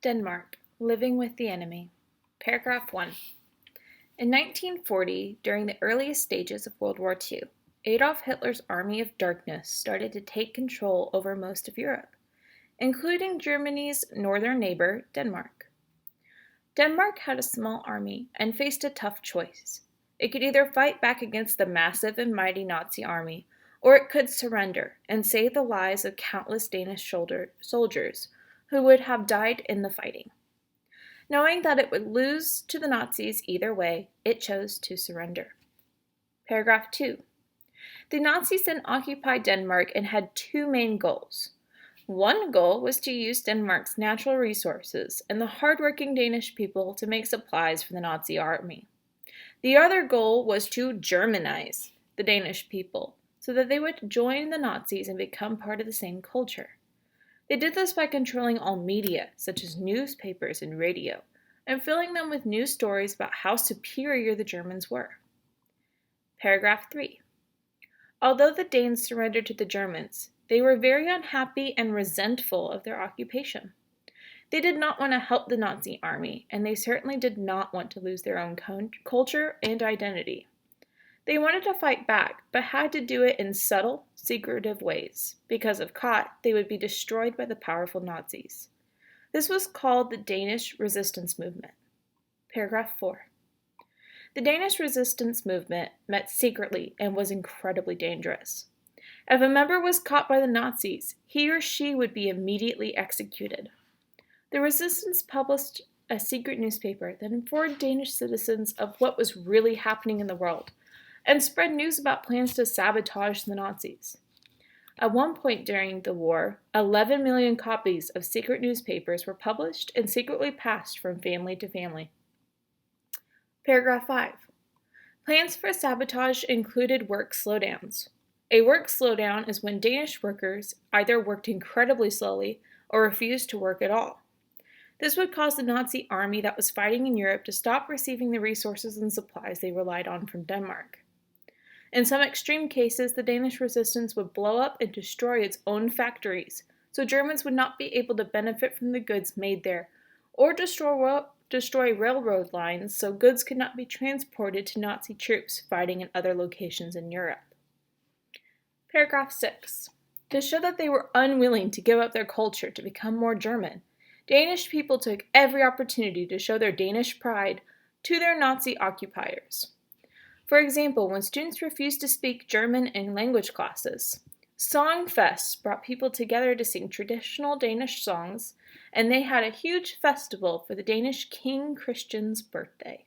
Denmark, Living with the Enemy. Paragraph 1. In 1940, during the earliest stages of World War II, Adolf Hitler's Army of Darkness started to take control over most of Europe, including Germany's northern neighbor, Denmark. Denmark had a small army and faced a tough choice. It could either fight back against the massive and mighty Nazi army, or it could surrender and save the lives of countless Danish soldiers who would have died in the fighting. Knowing that it would lose to the Nazis either way, it chose to surrender. Paragraph 2. The Nazis then occupied Denmark and had two main goals. One goal was to use Denmark's natural resources and the hardworking Danish people to make supplies for the Nazi army. The other goal was to Germanize the Danish people so that they would join the Nazis and become part of the same culture. They did this by controlling all media, such as newspapers and radio, and filling them with news stories about how superior the Germans were. Paragraph 3. Although the Danes surrendered to the Germans, they were very unhappy and resentful of their occupation. They did not want to help the Nazi army, and they certainly did not want to lose their own culture and identity. They wanted to fight back, but had to do it in subtle, secretive ways, because if caught, they would be destroyed by the powerful Nazis. This was called the Danish Resistance Movement. Paragraph 4. The Danish resistance movement met secretly and was incredibly dangerous. If a member was caught by the Nazis, he or she would be immediately executed. The resistance published a secret newspaper that informed Danish citizens of what was really happening in the world, and spread news about plans to sabotage the Nazis. At one point during the war, 11 million copies of secret newspapers were published and secretly passed from family to family. Paragraph 5. Plans for sabotage included work slowdowns. A work slowdown is when Danish workers either worked incredibly slowly or refused to work at all. This would cause the Nazi army that was fighting in Europe to stop receiving the resources and supplies they relied on from Denmark. In some extreme cases, the Danish resistance would blow up and destroy its own factories, so Germans would not be able to benefit from the goods made there, or destroy railroad lines so goods could not be transported to Nazi troops fighting in other locations in Europe. Paragraph 6. To show that they were unwilling to give up their culture to become more German, Danish people took every opportunity to show their Danish pride to their Nazi occupiers. For example, when students refused to speak German in language classes, song fests brought people together to sing traditional Danish songs, and they had a huge festival for the Danish King Christian's birthday.